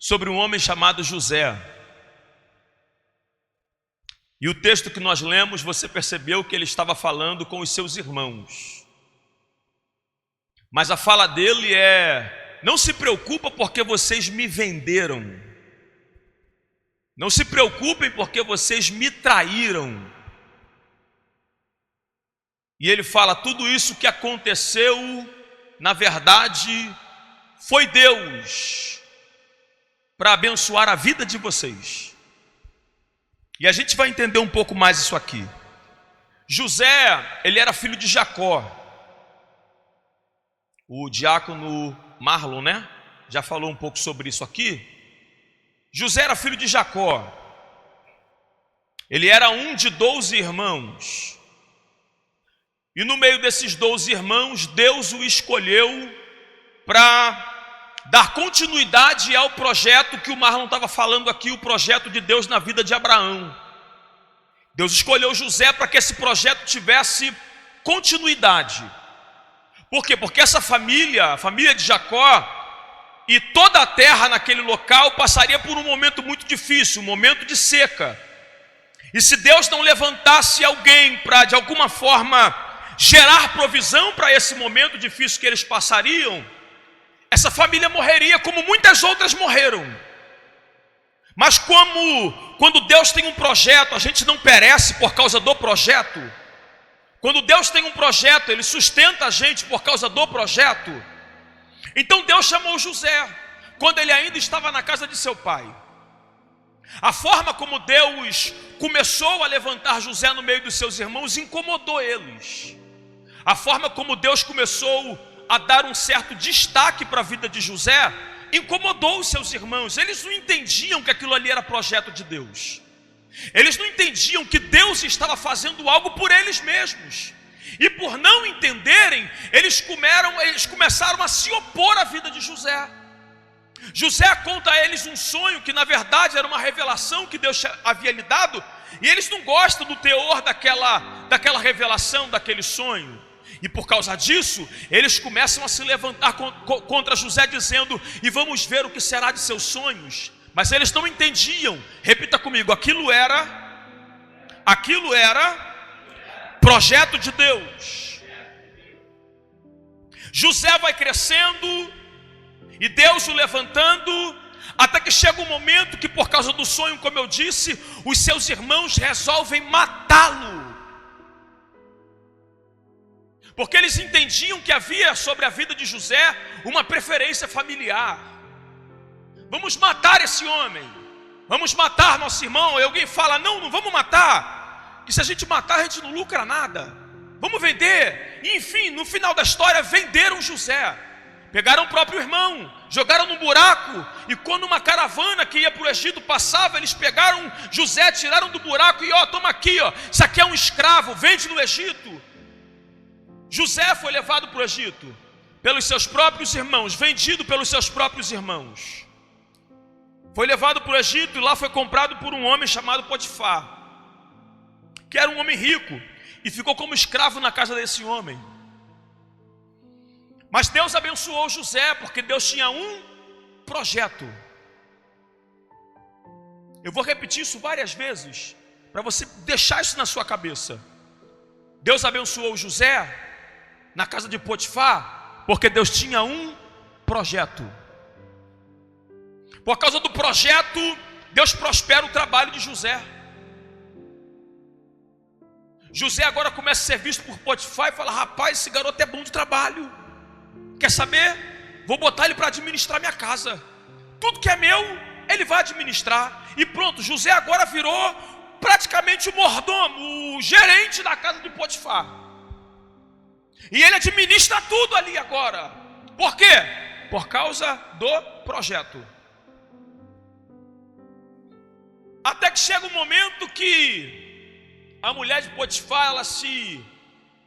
sobre um homem chamado José. E o texto que nós lemos, você percebeu que ele estava falando com os seus irmãos. Mas a fala dele é: não se preocupa porque vocês me venderam. Não se preocupem porque vocês me traíram. E ele fala: tudo isso que aconteceu, na verdade, foi Deus para abençoar a vida de vocês. E a gente vai entender um pouco mais isso aqui. José, ele era filho de Jacó. O diácono Marlon, né? Já falou um pouco sobre isso aqui. José era filho de Jacó. Ele era um de 12 irmãos. E no meio desses 12 irmãos, Deus o escolheu para dar continuidade ao projeto que o Marlon estava falando aqui, o projeto de Deus na vida de Abraão. Deus escolheu José para que esse projeto tivesse continuidade. Por quê? Porque essa família, a família de Jacó, e toda a terra naquele local passaria por um momento muito difícil, um momento de seca. E se Deus não levantasse alguém para, de alguma forma, gerar provisão para esse momento difícil que eles passariam, essa família morreria como muitas outras morreram. Mas quando Deus tem um projeto, a gente não perece por causa do projeto. Quando Deus tem um projeto, Ele sustenta a gente por causa do projeto. Então Deus chamou José, quando ele ainda estava na casa de seu pai. A forma como Deus começou a levantar José no meio dos seus irmãos incomodou eles. A forma como Deus começou a dar um certo destaque para a vida de José incomodou os seus irmãos. Eles não entendiam que aquilo ali era projeto de Deus. Eles não entendiam que Deus estava fazendo algo por eles mesmos. E por não entenderem, eles começaram a se opor à vida de José. José conta a eles um sonho que na verdade era uma revelação que Deus havia lhe dado, e eles não gostam do teor daquela revelação, daquele sonho. E por causa disso, eles começam a se levantar contra José, dizendo: e vamos ver o que será de seus sonhos. Mas eles não entendiam. Repita comigo: aquilo era projeto de Deus. José vai crescendo e Deus o levantando, até que chega um momento que, por causa do sonho, como eu disse, os seus irmãos resolvem matá-lo. Porque eles entendiam que havia sobre a vida de José uma preferência familiar. Vamos matar esse homem, vamos matar nosso irmão. E alguém fala: não vamos matar, que se a gente matar a gente não lucra nada, vamos vender. E, enfim, no final da história, venderam José. Pegaram o próprio irmão, jogaram num buraco, e quando uma caravana que ia para o Egito passava, eles pegaram José, tiraram do buraco e toma aqui, isso aqui é um escravo, vende no Egito. José foi levado para o Egito pelos seus próprios irmãos, vendido pelos seus próprios irmãos. Foi levado para o Egito e lá foi comprado por um homem chamado Potifar, que era um homem rico, e ficou como escravo na casa desse homem. Mas Deus abençoou José, porque Deus tinha um projeto. Eu vou repetir isso várias vezes, para você deixar isso na sua cabeça. Deus abençoou José na casa de Potifar, porque Deus tinha um projeto. Por causa do projeto, Deus prospera o trabalho de José. José agora começa a ser visto por Potifar e fala: rapaz, esse garoto é bom de trabalho. Quer saber? Vou botar ele para administrar minha casa. Tudo que é meu, ele vai administrar. E pronto, José agora virou praticamente o mordomo, o gerente da casa de Potifar. E ele administra tudo ali agora. Por quê? Por causa do projeto. Até que chega um momento que a mulher de Potifar, ela se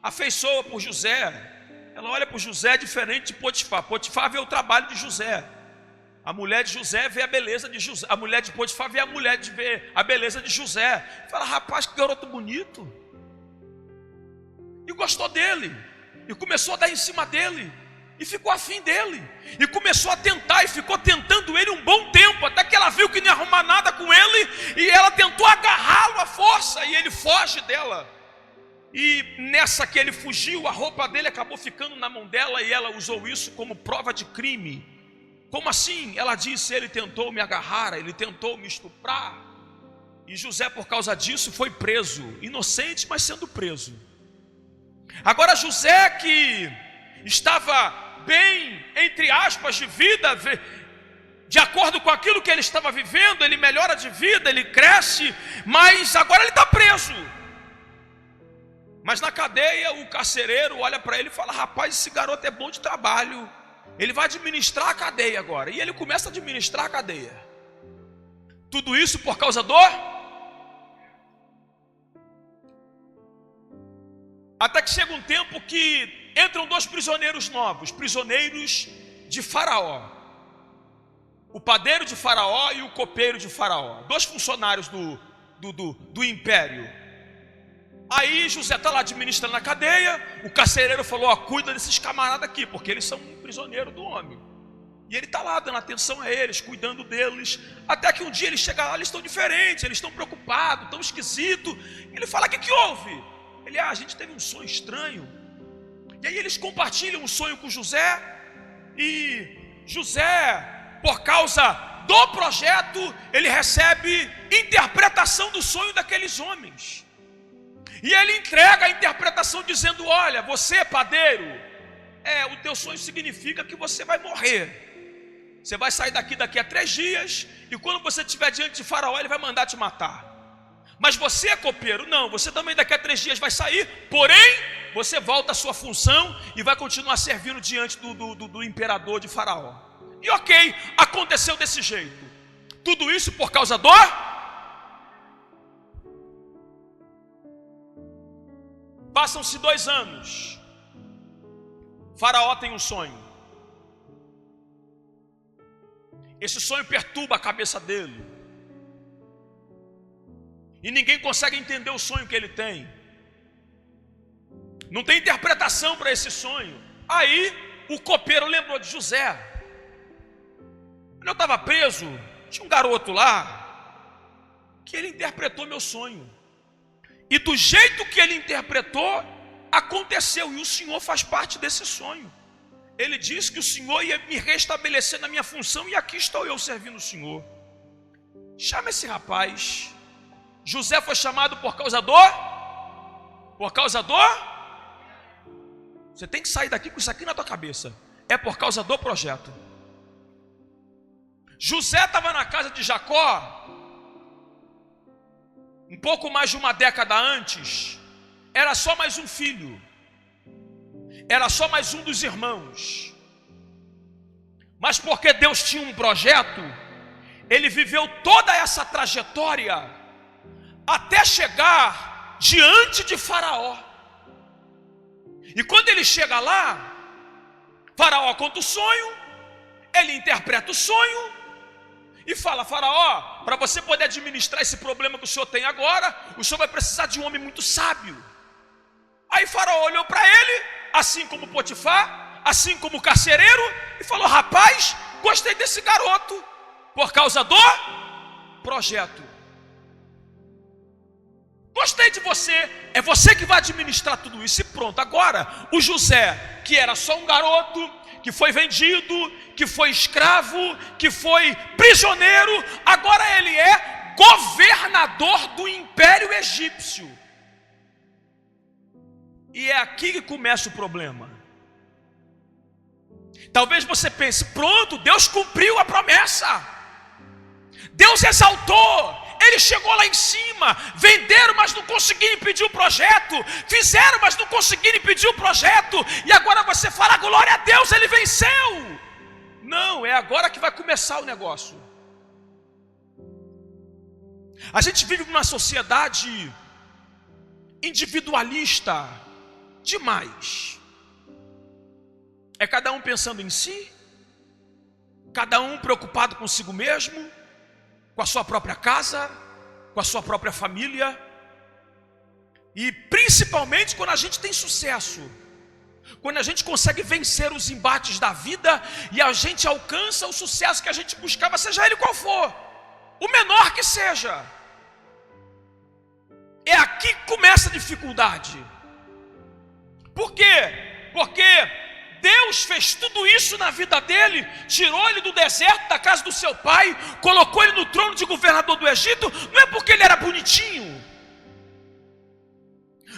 afeiçoa por José. Ela olha para o José diferente de Potifar. Potifar vê o trabalho de José. A mulher de José vê a beleza de José. A mulher de Potifar vê a beleza de José. Fala: rapaz, que garoto bonito. E gostou dele. E começou a dar em cima dele. E ficou afim dele. E começou a tentar. E ficou tentando ele um bom tempo. E nessa que ele fugiu, a roupa dele acabou ficando na mão dela e ela usou isso como prova de crime. Como assim? Ela disse: ele tentou me agarrar, ele tentou me estuprar. E José, por causa disso, foi preso, inocente, mas sendo preso. Agora José, que estava bem, entre aspas, de vida, de acordo com aquilo que ele estava vivendo, ele melhora de vida, ele cresce, mas agora ele está preso. Mas na cadeia o carcereiro olha para ele e fala: rapaz, esse garoto é bom de trabalho, ele vai administrar a cadeia agora. E ele começa a administrar a cadeia. Tudo isso por causa do... Até que chega um tempo que entram dois prisioneiros novos, prisioneiros de Faraó. O padeiro de Faraó e o copeiro de Faraó, dois funcionários do império. Aí José está lá administrando a cadeia. O carcereiro falou: ó, cuida desses camaradas aqui, porque eles são um prisioneiro do homem. E ele está lá dando atenção a eles, cuidando deles. Até que um dia ele chega lá, eles estão diferentes, eles estão preocupados, estão esquisitos. Ele fala: o que houve? Ele: a gente teve um sonho estranho. E aí eles compartilham um sonho com José. E José, por causa do projeto, ele recebe interpretação do sonho daqueles homens. E ele entrega a interpretação dizendo: olha, você, padeiro, o teu sonho significa que você vai morrer. Você vai sair daqui a 3 dias, e quando você estiver diante de Faraó, ele vai mandar te matar. Mas você, copeiro, não, você também daqui a 3 dias vai sair, porém, você volta à sua função e vai continuar servindo diante do imperador de Faraó. E ok, aconteceu desse jeito. Tudo isso por causa do... Passam-se 2 anos. Faraó tem um sonho. Esse sonho perturba a cabeça dele. E ninguém consegue entender o sonho que ele tem. Não tem interpretação para esse sonho. Aí o copeiro lembrou de José. Quando eu estava preso, tinha um garoto lá que ele interpretou meu sonho. E do jeito que ele interpretou, aconteceu. E o Senhor faz parte desse sonho. Ele disse que o Senhor ia me restabelecer na minha função, e aqui estou eu servindo o Senhor. Chama esse rapaz. José foi chamado por causa do... Você tem que sair daqui com isso aqui na tua cabeça. É por causa do projeto. José estava na casa de Jacó um pouco mais de 1 década antes. Era só mais um filho, era só mais um dos irmãos. Mas porque Deus tinha um projeto, ele viveu toda essa trajetória até chegar diante de Faraó. E quando ele chega lá, Faraó conta o sonho, ele interpreta o sonho e fala: Faraó, para você poder administrar esse problema que o senhor tem agora, o senhor vai precisar de um homem muito sábio. Aí Faraó olhou para ele, assim como Potifar, assim como o carcereiro, e falou: rapaz, gostei desse garoto, por causa do projeto. Gostei de você, é você que vai administrar tudo isso. E pronto, agora o José, que era só um garoto, que foi vendido, que foi escravo, que foi prisioneiro, agora ele é governador do Império Egípcio. E é aqui que começa o problema. Talvez você pense: pronto, Deus cumpriu a promessa, Deus exaltou, ele chegou lá em cima. Venderam, mas não conseguiram impedir o projeto. Fizeram, mas não conseguiram impedir o projeto. E agora você fala: glória a Deus, ele venceu. Não, é agora que vai começar o negócio. A gente vive numa sociedade individualista demais. É cada um pensando em si, cada um preocupado consigo mesmo, com a sua própria casa, com a sua própria família. E principalmente quando a gente tem sucesso, quando a gente consegue vencer os embates da vida e a gente alcança o sucesso que a gente buscava, seja ele qual for, o menor que seja. É aqui que começa a dificuldade. Por quê? Porque Deus fez tudo isso na vida dele, tirou ele do deserto, da casa do seu pai, colocou ele no trono de governador do Egito. Não é porque ele era bonitinho,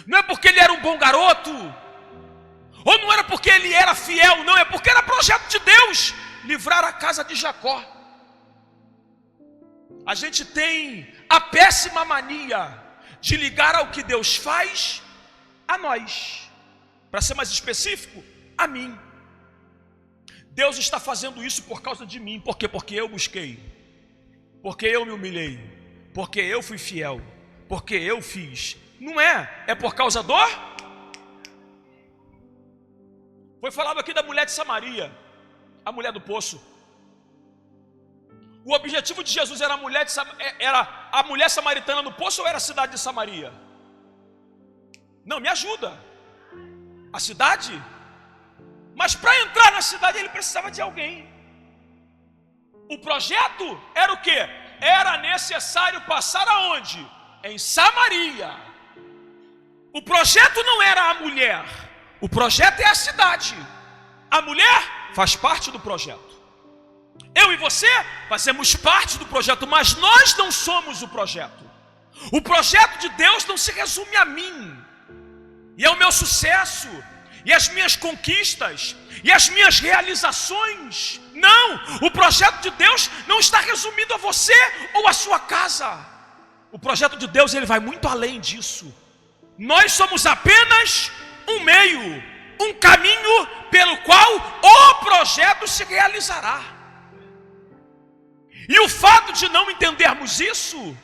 não é porque ele era um bom garoto, ou não era porque ele era fiel, não, é porque era projeto de Deus livrar a casa de Jacó. A gente tem a péssima mania de ligar ao que Deus faz a nós. Para ser mais específico, a mim. Deus está fazendo isso por causa de mim. Por quê? Porque eu busquei, porque eu me humilhei, porque eu fui fiel, porque eu fiz. Não é, é por causa do... Foi falado aqui da mulher de Samaria, a mulher do poço. O objetivo de Jesus era a mulher samaritana no poço, ou era a cidade de Samaria? Não, me ajuda. A cidade? Mas para entrar na cidade ele precisava de alguém. O projeto era o quê? Era necessário passar aonde? Em Samaria. O projeto não era a mulher, o projeto é a cidade. A mulher faz parte do projeto. Eu e você fazemos parte do projeto, mas nós não somos o projeto. O projeto de Deus não se resume a mim, e ao meu sucesso, e às minhas conquistas, e às minhas realizações. Não, o projeto de Deus não está resumido a você ou a sua casa. O projeto de Deus, ele vai muito além disso. Nós somos apenas um meio, um caminho pelo qual o projeto se realizará. E o fato de não entendermos isso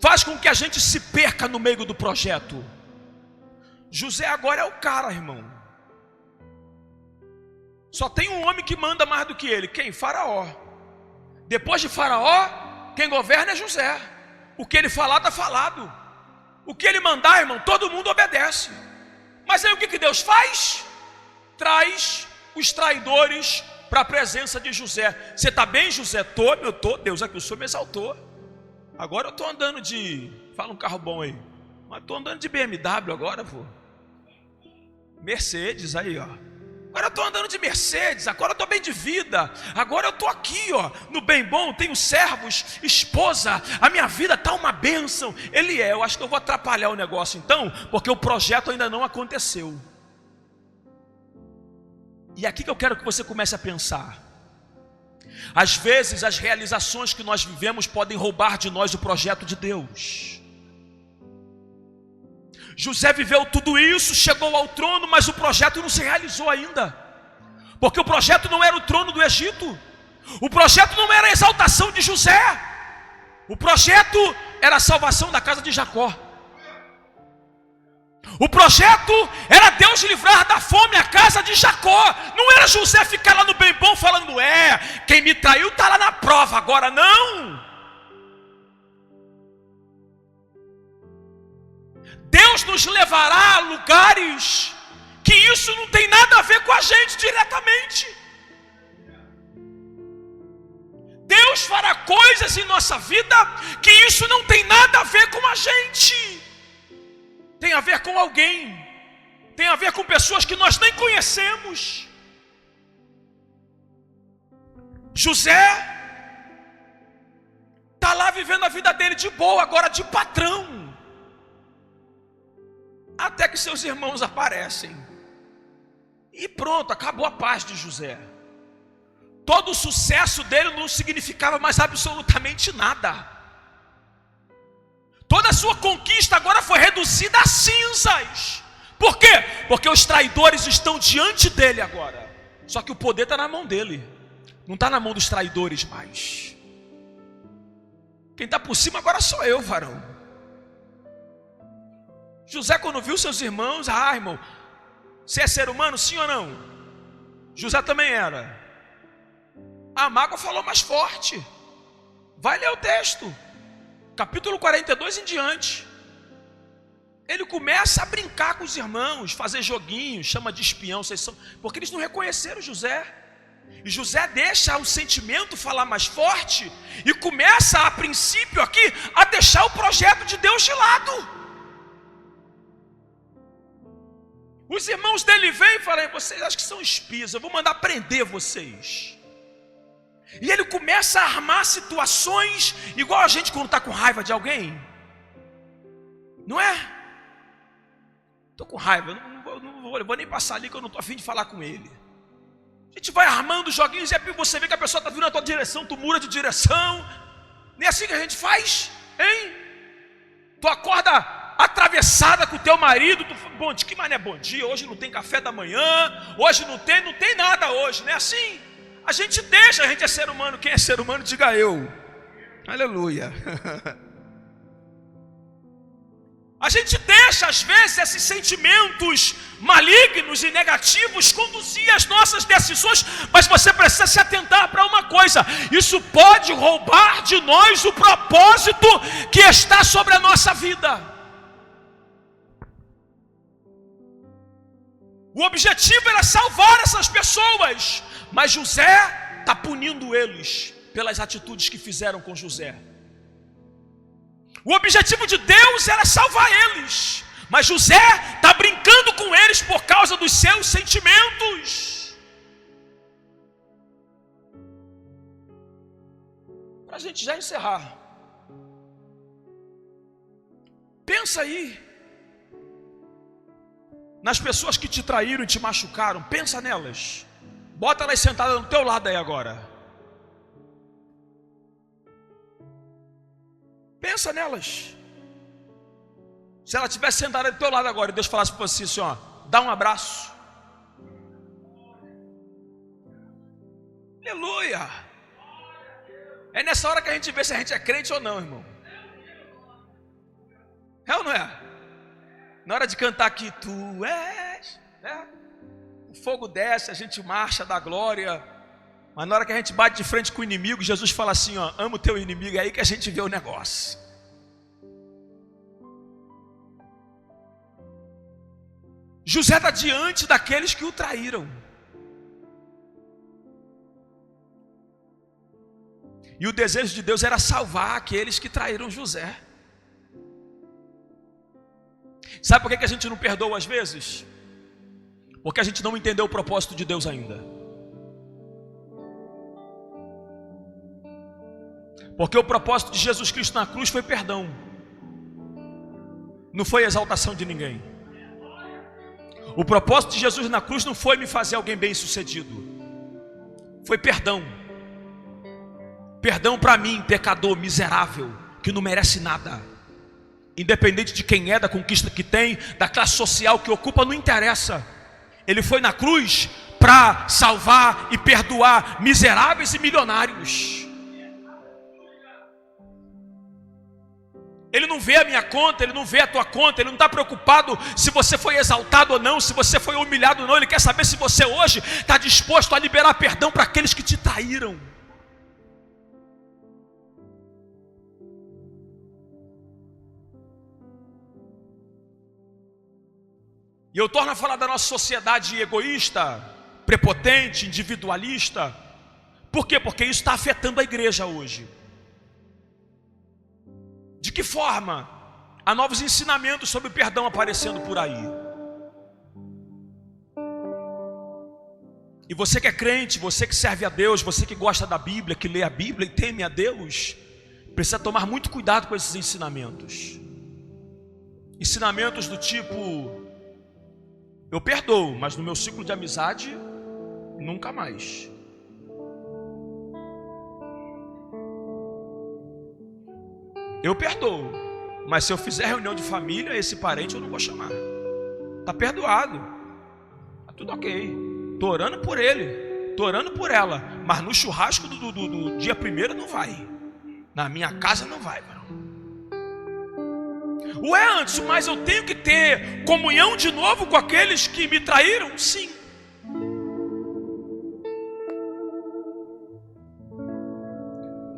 faz com que a gente se perca no meio do projeto. José agora é o cara, irmão. Só tem um homem que manda mais do que ele. Quem? Faraó. Depois de Faraó, quem governa é José. O que ele falar está falado. O que ele mandar, irmão, todo mundo obedece. Mas aí o que Deus faz? Traz os traidores para a presença de José. Você está bem, José? Eu estou. Deus aqui, o Senhor me exaltou. Agora eu estou andando de... Fala um carro bom aí. Mas estou andando de BMW agora, pô. Mercedes aí, ó. Agora eu estou andando de Mercedes, agora eu estou bem de vida. Agora eu estou aqui, ó, no bem bom, tenho servos, esposa. A minha vida está uma bênção. Eu acho que eu vou atrapalhar o negócio então, porque o projeto ainda não aconteceu. E é aqui que eu quero que você comece a pensar. Às vezes as realizações que nós vivemos podem roubar de nós o projeto de Deus. José viveu tudo isso, chegou ao trono, mas o projeto não se realizou ainda. Porque o projeto não era o trono do Egito. O projeto não era a exaltação de José. O projeto era a salvação da casa de Jacó. O projeto era Deus livrar da fome a casa de Jacó. Não era José ficar lá no bem bom falando, quem me traiu está lá na prova agora. Não. Deus nos levará a lugares que isso não tem nada a ver com a gente diretamente. Deus fará coisas em nossa vida que isso não tem nada a ver com a gente. Tem a ver com alguém, tem a ver com pessoas que nós nem conhecemos. José está lá vivendo a vida dele de boa, agora de patrão. Até que seus irmãos aparecem. E pronto, acabou a paz de José. Todo o sucesso dele não significava mais absolutamente nada. Toda a sua conquista agora foi reduzida a cinzas. Por quê? Porque os traidores estão diante dele agora. Só que o poder está na mão dele, não está na mão dos traidores mais. Quem está por cima agora sou eu, varão. José, quando viu seus irmãos, irmão, você é ser humano, sim ou não? José também era. A mágoa falou mais forte. Vai ler o texto, capítulo 42 em diante. Ele começa a brincar com os irmãos, fazer joguinhos, chama de espião, porque eles não reconheceram José. E José deixa o sentimento falar mais forte e começa, a princípio aqui, a deixar o projeto de Deus de lado. Os irmãos dele veem e falam: vocês acham que são espias, eu vou mandar prender vocês. E ele começa a armar situações igual a gente quando está com raiva de alguém. Não é? Estou com raiva, não vou nem passar ali que eu não estou a fim de falar com ele. A gente vai armando joguinhos e você vê que a pessoa está vindo na tua direção, tu muda de direção. Nem assim que a gente faz, hein? Tu acorda atravessada com o teu marido, tu fala: bom, que mané, bom dia, hoje não tem café da manhã, hoje não tem nada hoje, não é assim? A gente deixa, a gente é ser humano. Quem é ser humano, diga eu. Aleluia. A gente deixa às vezes esses sentimentos malignos e negativos conduzir as nossas decisões, mas você precisa se atentar para uma coisa: isso pode roubar de nós o propósito que está sobre a nossa vida. O objetivo era salvar essas pessoas, mas José está punindo eles pelas atitudes que fizeram com José. O objetivo de Deus era salvar eles, mas José está brincando com eles por causa dos seus sentimentos. Para a gente já encerrar, pensa aí nas pessoas que te traíram e te machucaram. Pensa nelas. Bota elas sentadas do teu lado aí agora. Pensa nelas. Se ela estivesse sentada do teu lado agora e Deus falasse para você assim, ó: dá um abraço. Aleluia. É nessa hora que a gente vê se a gente é crente ou não, irmão. É ou não é? Na hora de cantar aqui, tu és, né? O fogo desce, a gente marcha da glória. Mas na hora que a gente bate de frente com o inimigo, Jesus fala assim, ó: ama o teu inimigo. É aí que a gente vê o negócio. José está diante daqueles que o traíram. E o desejo de Deus era salvar aqueles que traíram José. Sabe por que a gente não perdoa às vezes? Porque a gente não entendeu o propósito de Deus ainda. Porque o propósito de Jesus Cristo na cruz foi perdão, não foi exaltação de ninguém. O propósito de Jesus na cruz não foi me fazer alguém bem sucedido, foi perdão. Perdão para mim, pecador, miserável, que não merece nada. Independente de quem é, da conquista que tem, da classe social que ocupa, não interessa. Ele foi na cruz para salvar e perdoar miseráveis e milionários. Ele não vê a minha conta, ele não vê a tua conta, ele não está preocupado se você foi exaltado ou não, se você foi humilhado ou não. Ele quer saber se você hoje está disposto a liberar perdão para aqueles que te traíram. E eu torno a falar da nossa sociedade egoísta, prepotente, individualista. Por quê? Porque isso está afetando a igreja hoje. De que forma? Há novos ensinamentos sobre perdão aparecendo por aí. E você que é crente, você que serve a Deus, você que gosta da Bíblia, que lê a Bíblia e teme a Deus, precisa tomar muito cuidado com esses ensinamentos. Ensinamentos do tipo: eu perdoo, mas no meu ciclo de amizade, nunca mais. Eu perdoo, mas se eu fizer reunião de família, esse parente eu não vou chamar. Está perdoado, está tudo ok. Estou orando por ele, estou orando por ela, mas no churrasco do dia primeiro não vai. Na minha casa não vai, mano. Ué, Anderson, mas eu tenho que ter comunhão de novo com aqueles que me traíram? Sim.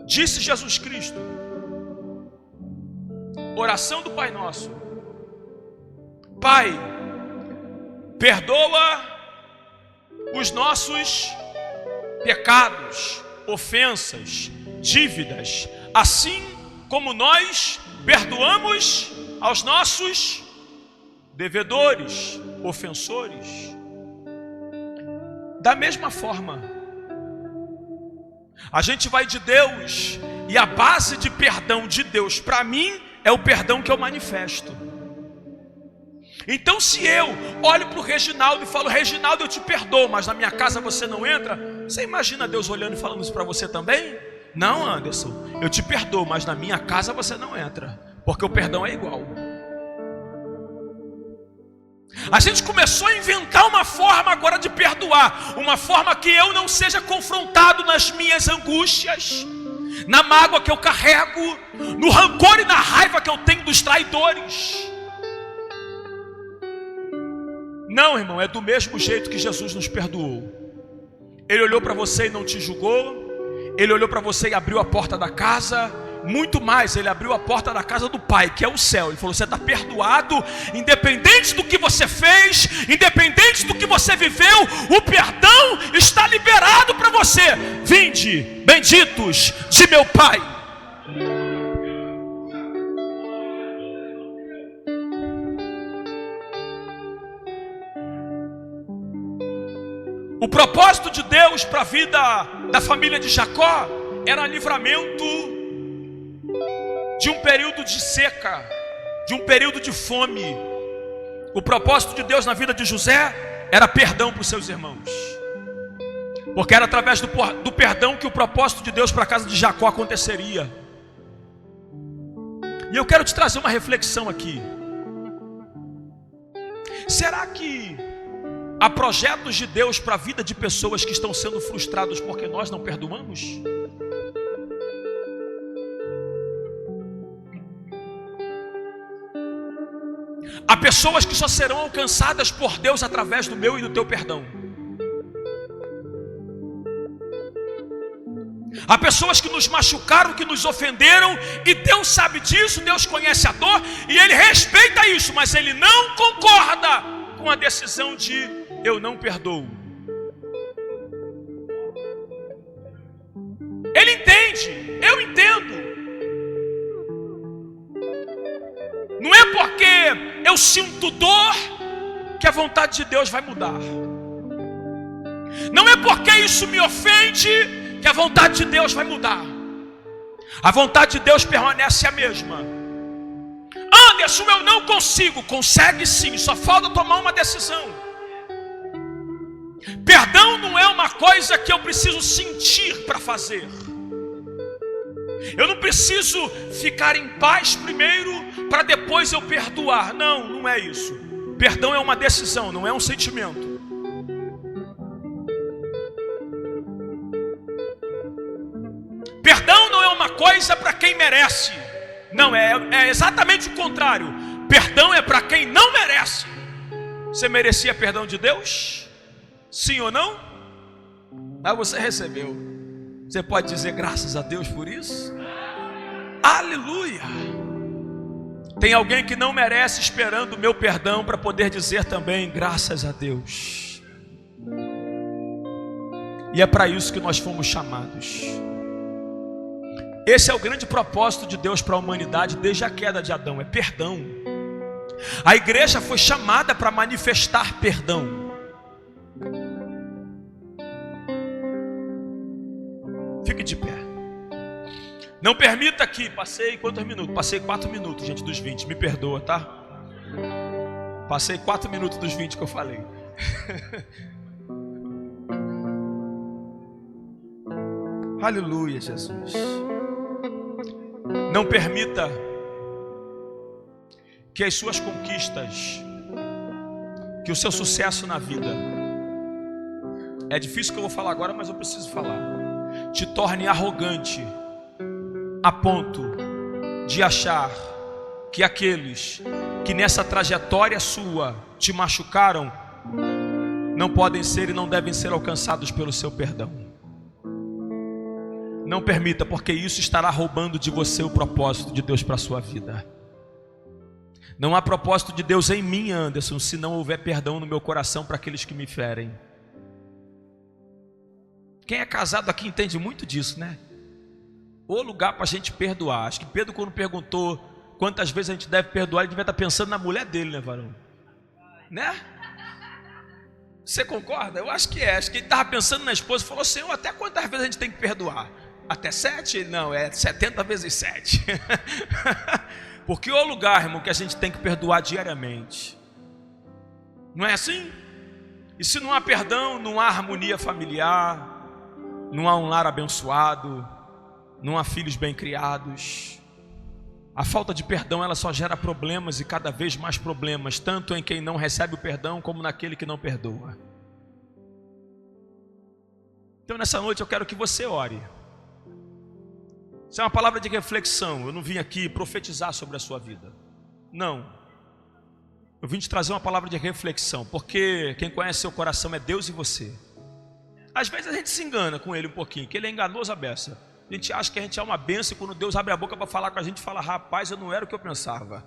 Disse Jesus Cristo, oração do Pai Nosso: Pai, perdoa os nossos pecados, ofensas, dívidas, assim como nós perdoamos aos nossos devedores. ofensores. Da mesma forma, a gente vai de Deus, e a base de perdão de Deus para mim é o perdão que eu manifesto. Então, se eu olho para o Reginaldo e falo: Reginaldo, eu te perdoo, mas na minha casa você não entra, você imagina Deus olhando e falando isso para você também? Não, Anderson, eu te perdoo, mas na minha casa você não entra, porque o perdão é igual. A gente começou a inventar uma forma agora de perdoar, uma forma que eu não seja confrontado nas minhas angústias, na mágoa que eu carrego, no rancor e na raiva que eu tenho dos traidores. Não, irmão, é do mesmo jeito que Jesus nos perdoou. Ele olhou para você e não te julgou. Ele olhou para você e abriu a porta da casa. Muito mais, ele abriu a porta da casa do Pai, que é o céu. Ele falou: você está perdoado, independente do que você fez, independente do que você viveu, o perdão está liberado para você. Vinde, benditos de meu Pai. O propósito de Deus para a vida da família de Jacó era livramento de um período de seca, de um período de fome. O propósito de Deus na vida de José era perdão para os seus irmãos, porque era através do perdão que o propósito de Deus para a casa de Jacó aconteceria. E eu quero te trazer uma reflexão aqui. Será que há projetos de Deus para a vida de pessoas que estão sendo frustrados porque nós não perdoamos? Há pessoas que só serão alcançadas por Deus através do meu e do teu perdão. Há pessoas que nos machucaram, que nos ofenderam, e Deus sabe disso, Deus conhece a dor, e Ele respeita isso, mas Ele não concorda com a decisão de: eu não perdoo. Ele entende, eu entendo. Não é porque eu sinto dor que a vontade de Deus vai mudar. Não é porque isso me ofende que a vontade de Deus vai mudar. A vontade de Deus permanece a mesma. Anderson, eu não consigo. Consegue sim, só falta tomar uma decisão. Perdão não é uma coisa que eu preciso sentir para fazer. Eu não preciso ficar em paz primeiro para depois eu perdoar. Não, não é isso. Perdão é uma decisão, não é um sentimento. Perdão não é uma coisa para quem merece. Não, é exatamente o contrário. Perdão é para quem não merece. Você merecia perdão de Deus? Sim ou não? Ah, você recebeu. Você pode dizer graças a Deus por isso? Aleluia! Tem alguém que não merece esperando o meu perdão para poder dizer também graças a Deus. E é para isso que nós fomos chamados. Esse é o grande propósito de Deus para a humanidade desde a queda de Adão, é perdão. A igreja foi chamada para manifestar perdão. Fique de pé. Não permita que, passei quantos minutos? Passei 4 minutos, gente, dos 20, me perdoa, tá? Passei 4 minutos dos 20 que eu falei. Aleluia, Jesus. Não permita que as suas conquistas, que o seu sucesso na vida, é difícil o que eu vou falar agora, mas eu preciso falar, te torne arrogante a ponto de achar que aqueles que nessa trajetória sua te machucaram não podem ser e não devem ser alcançados pelo seu perdão. Não permita, porque isso estará roubando de você o propósito de Deus para a sua vida. Não há propósito de Deus em mim, Anderson, se não houver perdão no meu coração para aqueles que me ferem. Quem é casado aqui entende muito disso, né? O lugar para a gente perdoar. Acho que Pedro, quando perguntou quantas vezes a gente deve perdoar, ele devia estar pensando na mulher dele, né, varão? Né? Você concorda? Eu acho que é. Acho que ele estava pensando na esposa e falou: Senhor, até quantas vezes a gente tem que perdoar? Até 7? Não, é 70 vezes 7. Porque é o lugar, irmão, que a gente tem que perdoar diariamente. Não é assim? E se não há perdão, não há harmonia familiar, não há um lar abençoado, não há filhos bem criados. A falta de perdão, ela só gera problemas e cada vez mais problemas, tanto em quem não recebe o perdão, como naquele que não perdoa. Então nessa noite eu quero que você ore. Isso é uma palavra de reflexão. Eu não vim aqui profetizar sobre a sua vida. Não. Eu vim te trazer uma palavra de reflexão, porque quem conhece seu coração é Deus e você. Às vezes a gente se engana com Ele um pouquinho, que Ele é enganoso a beça. A gente acha que a gente é uma bênção, e quando Deus abre a boca para falar com a gente, fala: rapaz, eu não era o que eu pensava.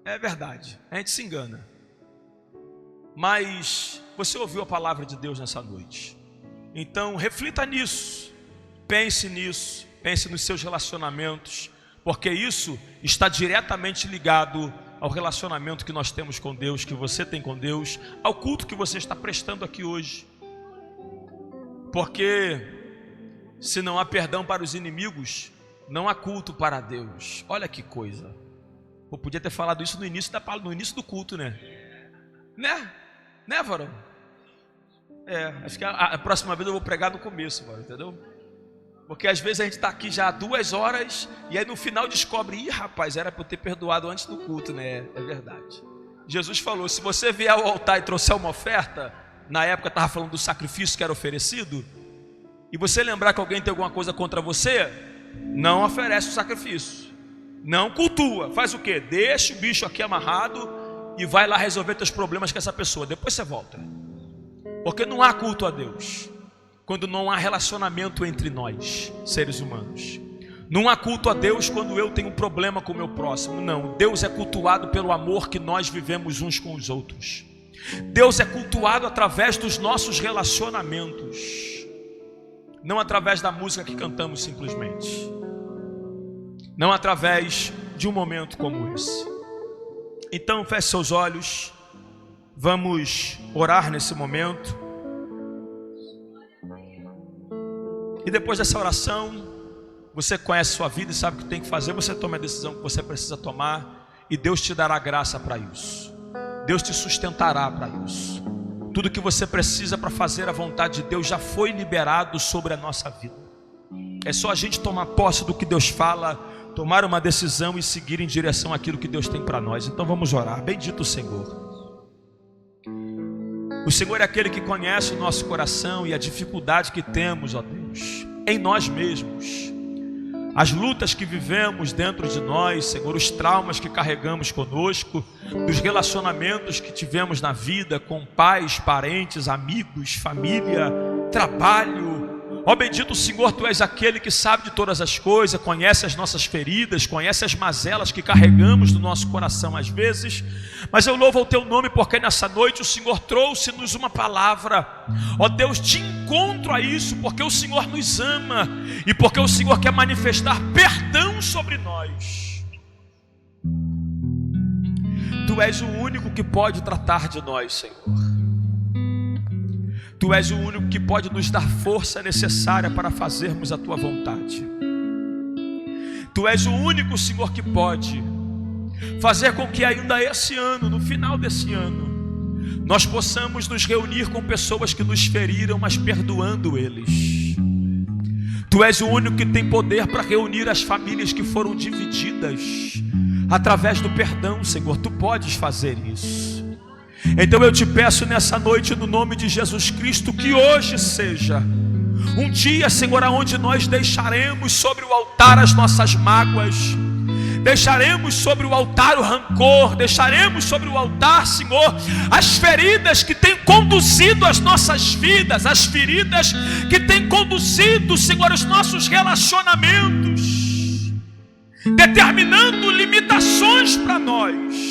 É verdade, a gente se engana. Mas você ouviu a palavra de Deus nessa noite. Então reflita nisso, pense nisso, pense nos seus relacionamentos, porque isso está diretamente ligado ao relacionamento que nós temos com Deus, que você tem com Deus, ao culto que você está prestando aqui hoje. Porque se não há perdão para os inimigos, não há culto para Deus. Olha que coisa. Eu podia ter falado isso no início do culto, né? Né, varão? Acho que a próxima vez eu vou pregar no começo, varão, entendeu? Porque às vezes a gente está aqui já há 2 horas e aí no final descobre: ih, rapaz, era para eu ter perdoado antes do culto, né? É verdade. Jesus falou: se você vier ao altar e trouxer uma oferta, na época estava falando do sacrifício que era oferecido, e você lembrar que alguém tem alguma coisa contra você, não oferece o sacrifício, não cultua. Faz o quê? Deixa o bicho aqui amarrado e vai lá resolver teus problemas com essa pessoa, depois você volta. Porque não há culto a Deus quando não há relacionamento entre nós, seres humanos. Não há culto a Deus quando eu tenho um problema com o meu próximo. Não, Deus é cultuado pelo amor que nós vivemos uns com os outros. Deus é cultuado através dos nossos relacionamentos, não através da música que cantamos simplesmente, não através de um momento como esse. Então feche seus olhos, vamos orar nesse momento. E depois dessa oração, você conhece sua vida e sabe o que tem que fazer, você toma a decisão que você precisa tomar, e Deus te dará graça para isso. Deus te sustentará para isso. Tudo que você precisa para fazer a vontade de Deus já foi liberado sobre a nossa vida. É só a gente tomar posse do que Deus fala, tomar uma decisão e seguir em direção àquilo que Deus tem para nós. Então vamos orar. Bendito o Senhor. O Senhor é aquele que conhece o nosso coração e a dificuldade que temos, ó Deus, em nós mesmos. As lutas que vivemos dentro de nós, Senhor, os traumas que carregamos conosco, os relacionamentos que tivemos na vida com pais, parentes, amigos, família, trabalho. Ó bendito Senhor, Tu és aquele que sabe de todas as coisas, conhece as nossas feridas, conhece as mazelas que carregamos no nosso coração às vezes. Mas eu louvo o Teu nome porque nessa noite o Senhor trouxe-nos uma palavra. Ó Deus, te encontro a isso porque o Senhor nos ama e porque o Senhor quer manifestar perdão sobre nós. Tu és o único que pode tratar de nós, Senhor. Tu és o único que pode nos dar força necessária para fazermos a Tua vontade. Tu és o único, Senhor, que pode fazer com que ainda esse ano, no final desse ano, nós possamos nos reunir com pessoas que nos feriram, mas perdoando eles. Tu és o único que tem poder para reunir as famílias que foram divididas através do perdão, Senhor. Tu podes fazer isso. Então eu te peço nessa noite, no nome de Jesus Cristo, que hoje seja um dia, Senhor, onde nós deixaremos sobre o altar as nossas mágoas, deixaremos sobre o altar o rancor, deixaremos sobre o altar, Senhor, as feridas que têm conduzido as nossas vidas, as feridas que têm conduzido, Senhor, os nossos relacionamentos, determinando limitações para nós.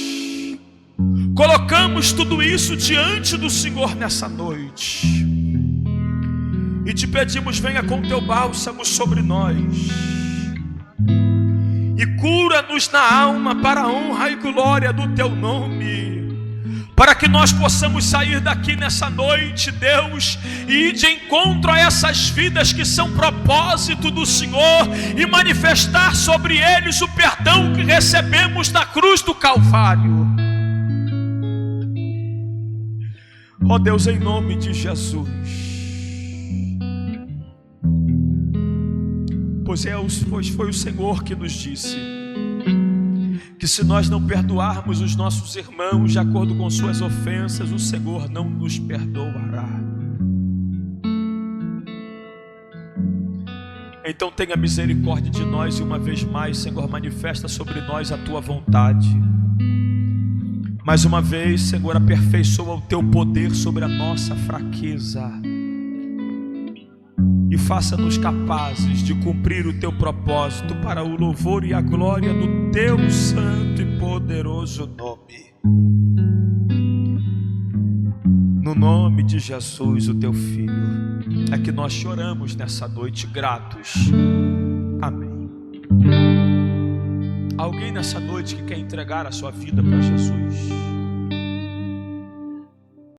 Colocamos tudo isso diante do Senhor nessa noite e te pedimos: venha com teu bálsamo sobre nós e cura-nos na alma para a honra e glória do teu nome, para que nós possamos sair daqui nessa noite, Deus, e ir de encontro a essas vidas que são propósito do Senhor, e manifestar sobre eles o perdão que recebemos na cruz do Calvário. Ó Deus, em nome de Jesus, pois foi o Senhor que nos disse que se nós não perdoarmos os nossos irmãos de acordo com suas ofensas, o Senhor não nos perdoará. Então tenha misericórdia de nós e uma vez mais, Senhor, manifesta sobre nós a tua vontade. Mais uma vez, Senhor, aperfeiçoa o teu poder sobre a nossa fraqueza e faça-nos capazes de cumprir o teu propósito para o louvor e a glória do teu santo e poderoso nome. No nome de Jesus, o teu Filho, é que nós choramos nessa noite gratos. Amém. Alguém nessa noite que quer entregar a sua vida para Jesus?